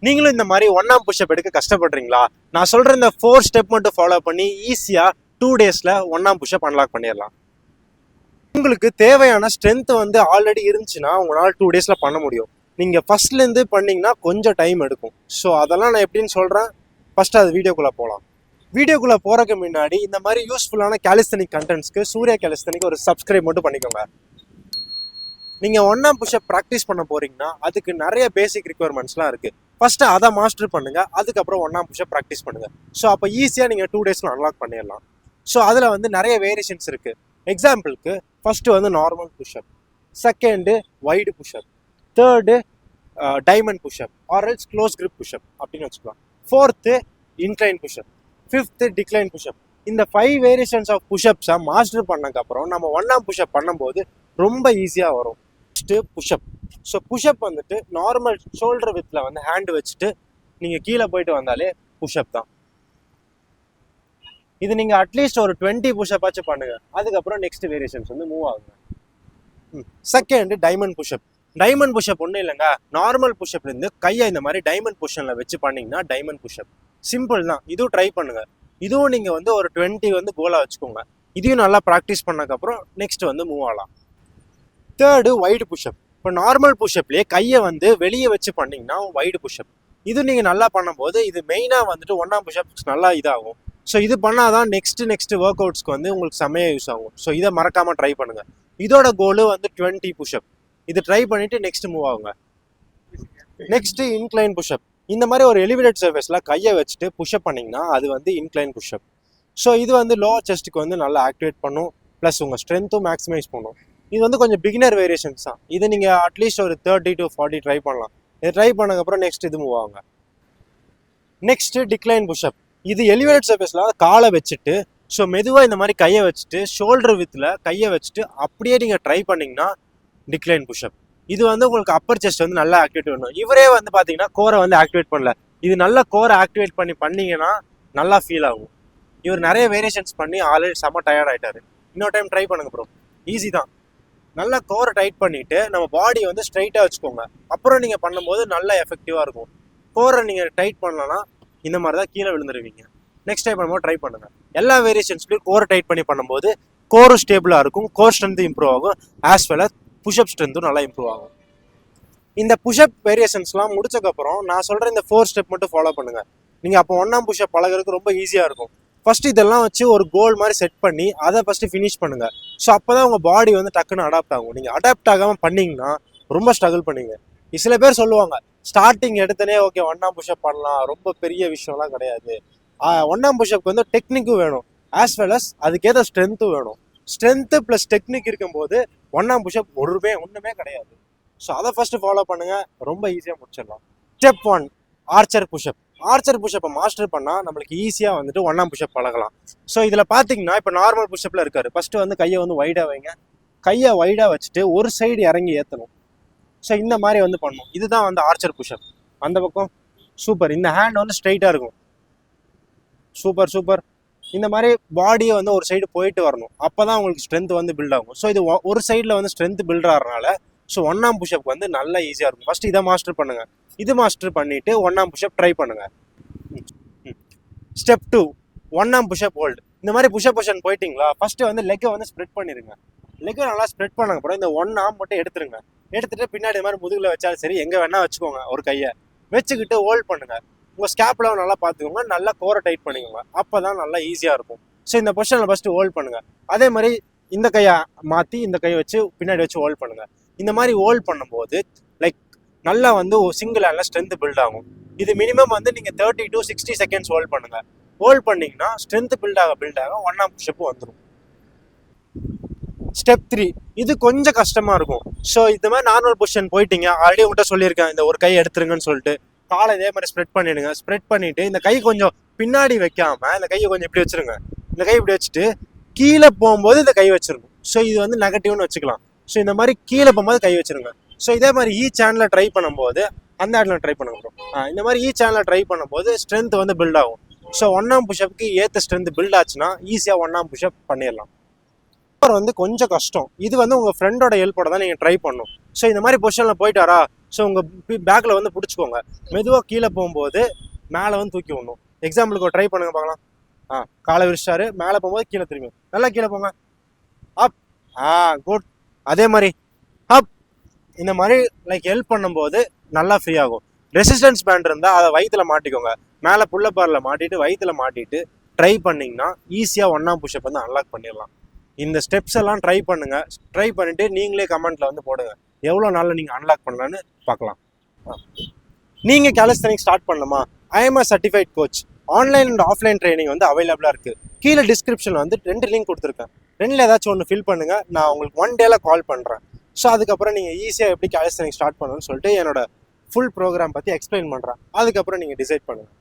நீங்களும் இந்த மாதிரி 1 arm push-up எடுக்க கஷ்டப்படுறீங்களா? நான் சொல்ற இந்த 4 ஸ்டெப் மட்டும் ஃபாலோ பண்ணி ஈஸியா 2 daysல 1 arm push-up அன்லாக் பண்ணிடலாம். உங்களுக்கு தேவையான ஸ்ட்ரென்த் வந்து ஆல்ரெடி இருந்துச்சுன்னா உங்களால 2 daysல பண்ண முடியும். நீங்க ஃபர்ஸ்ட்ல இருந்து பண்ணீங்கன்னா கொஞ்சம் டைம் எடுக்கும். ஸோ அதெல்லாம் நான் எப்படின்னு சொல்றேன். ஃபர்ஸ்ட் அது வீடியோக்குள்ள போகலாம். வீடியோக்குள்ள போறதுக்கு முன்னாடி இந்த மாதிரி யூஸ்ஃபுல்லான கேலிஸ்தனிக் கண்டென்ட்ஸ்க்கு சூர்யா கேலிஸ்தனிக் ஒரு சப்ஸ்கிரைப் மட்டும் பண்ணிக்கோங்க. நீங்க 1 arm push-up ப்ராக்டிஸ் பண்ண போறீங்கன்னா அதுக்கு நிறைய பேசிக் ரிக்வயர்மெண்ட்ஸ்லாம் இருக்கு. ஃபர்ஸ்ட் அதை மாஸ்டர் பண்ணுங்க, அதுக்கப்புறம் 1 arm push-up ப்ராக்டிஸ் பண்ணுங்க. ஸோ அப்போ ஈஸியா நீங்க 2 daysல அன்லாக் பண்ணிடலாம். ஸோ அதுல வந்து நிறைய வேரியேஷன்ஸ் இருக்கு. எக்ஸாம்பிளுக்கு ஃபர்ஸ்ட் வந்து normal push up, second wide push up, third diamond push up or else close grip push up அப்படின்னு வச்சுக்கலாம். Fourth incline push up, fifth decline push up. இந்த 5 வேரியேஷன்ஸ் ஆஃப் புஷ்அப்ஸை மாஸ்டர் பண்ணதுக்கப்புறம் நம்ம 1 arm push-up பண்ணும்போது ரொம்ப ஈஸியாக வரும். First push up. ஸோ புஷ்அப் வந்துட்டு நார்மல் ஷோல்டர் வித்தில் வந்து ஹேண்டு வச்சுட்டு நீங்கள் கீழே போயிட்டு வந்தாலே புஷ்அப் தான். இது நீங்கள் அட்லீஸ்ட் ஒரு 20 புஷ்அப் ஆச்சு பண்ணுங்க. அதுக்கப்புறம் நெக்ஸ்ட் வேரியேஷன்ஸ் வந்து மூவ் ஆகுங்க. Second diamond push up. Diamond push up ஒன்றும் இல்லைங்க, நார்மல் புஷ்அப்லேருந்து கையை இந்த மாதிரி டைமண்ட் பொசிஷனில் வச்சு பண்ணிங்கன்னா டைமண்ட் புஷ்அப். சிம்பிள் தான், இதுவும் ட்ரை பண்ணுங்க. இதுவும் நீங்கள் வந்து ஒரு 20 வந்து கோலாக வச்சுக்கோங்க. இதையும் நல்லா ப்ராக்டிஸ் பண்ணதுக்கப்புறம் நெக்ஸ்ட் வந்து மூவ் ஆகலாம். Third wide push up. இப்போ நார்மல் புஷ்அப்லேயே கையை வந்து வெளியே வச்சு பண்ணிங்கன்னா வைடு புஷ்அப். இது நீங்கள் நல்லா பண்ணும்போது இது மெயினாக வந்துட்டு 1 arm push-ups நல்லா இதாகும். ஸோ இது பண்ணாதான் நெக்ஸ்ட் ஒர்க் அவுட்ஸ்க்கு வந்து உங்களுக்கு செம்மையாக யூஸ் ஆகும். ஸோ இதை மறக்காமல் ட்ரை பண்ணுங்க. இதோட கோலு வந்து 20 புஷ்அப். இது ட்ரை பண்ணிட்டு நெக்ஸ்ட் மூவ் ஆகுங்க. Next incline push up. இந்த மாதிரி ஒரு எலிவேட்டட் சர்ஃபேஸில் கையை வச்சுட்டு புஷ்அப் பண்ணிங்கன்னா அது வந்து இன்க்ளைன் புஷ்அப். ஸோ இது வந்து லோவர் செஸ்ட்டுக்கு வந்து நல்லா ஆக்டிவேட் பண்ணும், ப்ளஸ் உங்கள் ஸ்ட்ரென்த்தும் மேக்ஸிமைஸ் பண்ணும். இது வந்து கொஞ்சம் பிகினர் வேரியேஷன்ஸ் தான். இது நீங்கள் அட்லீஸ்ட் ஒரு 30 to 40 ட்ரை பண்ணலாம். இது ட்ரை பண்ணதுக்கப்புறம் நெக்ஸ்ட் இது மூவ் ஆகுங்க. Next decline push up. இது எலிவேட்டட் சர்ஃபேஸில் காலை வச்சுட்டு ஸோ மெதுவாக இந்த மாதிரி கையை வச்சுட்டு ஷோல்டர் வித்தில் கையை வச்சுட்டு அப்படியே நீங்கள் ட்ரை பண்ணிங்கன்னா டிக்ளைன் புஷ்அப். இது வந்து உங்களுக்கு அப்பர் செஸ்ட் வந்து நல்லா ஆக்டிவேட் பண்ணும். இவரே வந்து பார்த்தீங்கன்னா கோரை வந்து ஆக்டிவேட் பண்ணல. இது நல்லா கோரை ஆக்டிவேட் பண்ணீங்கன்னா நல்லா ஃபீல் ஆகும். இவர் நிறைய வேரியேஷன்ஸ் பண்ணி ஆல்ரெடி செம்ம டயர்ட் ஆகிட்டாரு. இன்னொரு டைம் ட்ரை பண்ணுங்க ப்ரோ, ஈஸி தான். நல்லா கோரை டைட் பண்ணிவிட்டு நம்ம பாடியை வந்து ஸ்ட்ரைட்டாக வச்சுக்கோங்க. அப்புறம் நீங்கள் பண்ணும்போது நல்லா எஃபெக்டிவாக இருக்கும். கோரை நீங்கள் டைட் பண்ணலன்னா இந்த மாதிரி தான் கீழே விழுந்துருவீங்க. நெக்ஸ்ட் டைம் பண்ணும்போது ட்ரை பண்ணுங்கள். எல்லா வேரியேஷன்ஸ்லையும் கோரை டைட் பண்ணி பண்ணும்போது கோரும் ஸ்டேபிளாக இருக்கும், கோர் ஸ்ட்ரென்த்து இம்ப்ரூவ் ஆகும், ஆஸ் வெல் அஸ் புஷ்அப் ஸ்ட்ரென்த்தும் நல்லா இம்ப்ரூவ் ஆகும். இந்த புஷ்அப் வேரியேஷன்ஸ்லாம் முடிச்சக்கப்புறம் நான் சொல்கிற இந்த 4 ஸ்டெப் மட்டும் ஃபாலோ பண்ணுங்கள். நீங்கள் அப்போ 1 arm push-up பழகிறதுக்கு ரொம்ப ஈஸியாக இருக்கும். ஃபர்ஸ்ட் இதெல்லாம் வச்சு ஒரு கோல் மாதிரி செட் பண்ணி அதை ஃபர்ஸ்ட் ஃபினிஷ் பண்ணுங்க. ஸோ அப்போதான் உங்கள் பாடி வந்து டக்குன்னு அடாப்ட் ஆகும். நீங்கள் அடாப்ட் ஆகாமல் பண்ணீங்கன்னா ரொம்ப ஸ்ட்ரகிள் பண்ணுவீங்க. சில பேர் சொல்லுவாங்க ஸ்டார்டிங் எடுத்தனே ஓகே 1 arm push-up பண்ணலாம், ரொம்ப பெரிய விஷயம்லாம் கிடையாது. 1 arm push-up வந்து டெக்னிக்கும் வேணும், ஆஸ் வெல் அஸ் அதுக்கேற்ற ஸ்ட்ரென்த்தும் வேணும். ஸ்ட்ரென்த்து ப்ளஸ் டெக்னிக் இருக்கும்போது 1 arm push-up ஒன்றுமே கிடையாது. ஸோ அதை ஃபர்ஸ்ட் ஃபாலோ பண்ணுங்க, ரொம்ப ஈஸியாக முடிச்சிடலாம். Step 1 archer push up. ஆர்ச்சர் புஷ்அப்பை மாஸ்டர் பண்ணால் நம்மளுக்கு ஈஸியாக வந்துட்டு 1 arm push-up பழகலாம். ஸோ இதில் பார்த்தீங்கன்னா இப்போ நார்மல் புஷ்அப்பில் இருக்காரு. ஃபர்ஸ்ட் வந்து கையை வந்து வைடாக வைங்க. கையை வைடாக வச்சுட்டு ஒரு சைடு இறங்கி ஏற்றணும். ஸோ இந்த மாதிரி வந்து பண்ணணும். இதுதான் வந்து ஆர்ச்சர் புஷ்அப். அந்த பக்கம் சூப்பர். இந்த ஹேண்ட் வந்து ஸ்ட்ரைட்டாக இருக்கும். சூப்பர். இந்த மாதிரி பாடியை வந்து ஒரு சைடு போயிட்டு வரணும். அப்போ தான் உங்களுக்கு ஸ்ட்ரென்த் வந்து பில்ட் ஆகும். ஸோ இது ஒரு சைடில் வந்து ஸ்ட்ரென்த் பில்ட் ஆகிறதுனால ஸோ 1 arm push-up வந்து நல்லா ஈஸியாக இருக்கும். ஃபர்ஸ்ட் இதை மாஸ்டர் பண்ணுங்க. இது மாஸ்டர் பண்ணிட்டு 1 arm push-up ட்ரை பண்ணுங்க. Step 2 1 arm push-up hold. இந்த மாதிரி புஷ்அப் பொசிஷன் போயிட்டீங்களா, ஃபர்ஸ்ட் வந்து லெக்கை வந்து ஸ்ப்ரெட் பண்ணிருங்க. லெக்கை நல்லா ஸ்ப்ரெட் பண்ண அப்புறம் இந்த 1 arm மட்டும் எடுத்துருங்க. எடுத்துட்டு பின்னாடி இந்த மாதிரி முதுகுல வச்சாலும் சரி, எங்கே வேணா வச்சுக்கோங்க. ஒரு கையை வச்சுக்கிட்டு ஹோல்ட் பண்ணுங்க. உங்கள் ஸ்கேப்லாம் நல்லா பார்த்துக்கோங்க, நல்லா கோரை டைட் பண்ணிக்கோங்க. அப்போ தான் நல்லா ஈஸியாக இருக்கும். ஸோ இந்த பொசிஷனில் ஃபர்ஸ்ட் ஹோல்ட் பண்ணுங்க. அதே மாதிரி இந்த கையை மாற்றி இந்த கையை வச்சு பின்னாடி வச்சு ஹோல்ட் பண்ணுங்க. இந்த மாதிரி ஹோல்ட் பண்ணும்போது லைக் நல்லா வந்து சிங்கிள் ஹேண்டில் ஸ்ட்ரென்த் பில்ட் ஆகும். இது மினிமம் வந்து நீங்கள் 30 to 60 seconds ஹோல்ட் பண்ணுங்க. ஹோல்ட் பண்ணிங்கன்னா ஸ்ட்ரென்த் பில்ட் ஆக 1 arm push-up வந்துடும். ஸ்டெப் 3 இது கொஞ்சம் கஷ்டமாக இருக்கும். ஸோ இந்த மாதிரி நார்மல் பொசிஷன் போயிட்டீங்க. ஆல்ரெடி உங்கள்கிட்ட சொல்லியிருக்கேன் இந்த ஒரு கை எடுத்துருங்கன்னு சொல்லிட்டு. காலை இதே மாதிரி ஸ்ப்ரெட் பண்ணிடுங்க. ஸ்ப்ரெட் பண்ணிவிட்டு இந்த கை கொஞ்சம் பின்னாடி வைக்காமல் இந்த கையை கொஞ்சம் இப்படி வச்சுருங்க. இந்த கை இப்படி வச்சுட்டு கீழே போகும்போது இந்த கை வச்சிருக்கும். ஸோ இது வந்து நெகட்டிவ்னு வச்சுக்கலாம். ஸோ இந்த மாதிரி கீழே போகும்போது கை வச்சிருங்க. ஸோ இதே மாதிரி சேனலில் ட்ரை பண்ணும்போது அந்த இடத்துல ட்ரை பண்ணுங்க. இந்த மாதிரி சேனலில் ட்ரை பண்ணும்போது ஸ்ட்ரென்த் வந்து பில்ட் ஆகும். ஸோ 1 arm push-upக்கு ஏற்ற ஸ்ட்ரென்த் பில்ட் ஆச்சுன்னா ஈஸியாக 1 arm push-up பண்ணிடலாம். அப்புறம் வந்து கொஞ்சம் கஷ்டம். இது வந்து உங்கள் ஃப்ரெண்டோட ஹெல்ப்போட தான் நீங்கள் ட்ரை பண்ணணும். ஸோ இந்த மாதிரி பொசிஷனில் போயிட்டாரா, ஸோ உங்கள் பேக்கில் வந்து பிடிச்சிக்கோங்க. மெதுவாக கீழே போகும்போது மேலே வந்து தூக்கி விடணும். எக்ஸாம்பிளுக்கு ட்ரை பண்ணுங்க பார்க்கலாம். காலை விரிச்சாரு, மேலே போகும்போது கீழே திரும்பி நல்லா கீழே போங்க. அப். குட். அதே மாதிரி அப். இந்த மாதிரி லைக் ஹெல்ப் பண்ணும்போது நல்லா ஃப்ரீ ஆகும். ரெசிஸ்டன்ஸ் பேண்ட் இருந்தால் அதை வயிற்றுல மாட்டிக்கோங்க. மேலே புல்ல பாரில் மாட்டிட்டு வயிற்றுல மாட்டிட்டு ட்ரை பண்ணிங்கன்னா ஈஸியாக 1 புஷ்அப் வந்து அன்லாக் பண்ணிடலாம். இந்த ஸ்டெப்ஸ் எல்லாம் ட்ரை பண்ணுங்க. ட்ரை பண்ணிட்டு நீங்களே கமெண்ட்ல வந்து போடுங்க எவ்வளோ நாளில் நீங்கள் அன்லாக் பண்ணலான்னு பார்க்கலாம். நீங்கள் கேலிஸ்தெனிக்ஸ் ஸ்டார்ட் பண்ணணுமா? I am a certified coach. Online and offline training வந்து அவைலபிளாக இருக்குது. கீழே டிஸ்கிரிப்ஷனில் வந்து 2 லிங்க் கொடுத்துருக்கேன். 2ல் ஏதாச்சும் ஒன்று ஃபில் பண்ணுங்கள். நான் உங்களுக்கு 1 டேல கால் பண்ணுறேன். ஸோ அதுக்கப்புறம் நீங்கள் ஈஸியாக எப்படி கேலிஸ்தெனிக்ஸ் ஸ்டார்ட் பண்ணணும்னு சொல்லிட்டு என்னோட ஃபுல் ப்ரோக்ராம் பற்றி எக்ஸ்பிளைன் பண்ணுறேன். அதுக்கப்புறம் நீங்கள் டிசைட் பண்ணுங்கள்.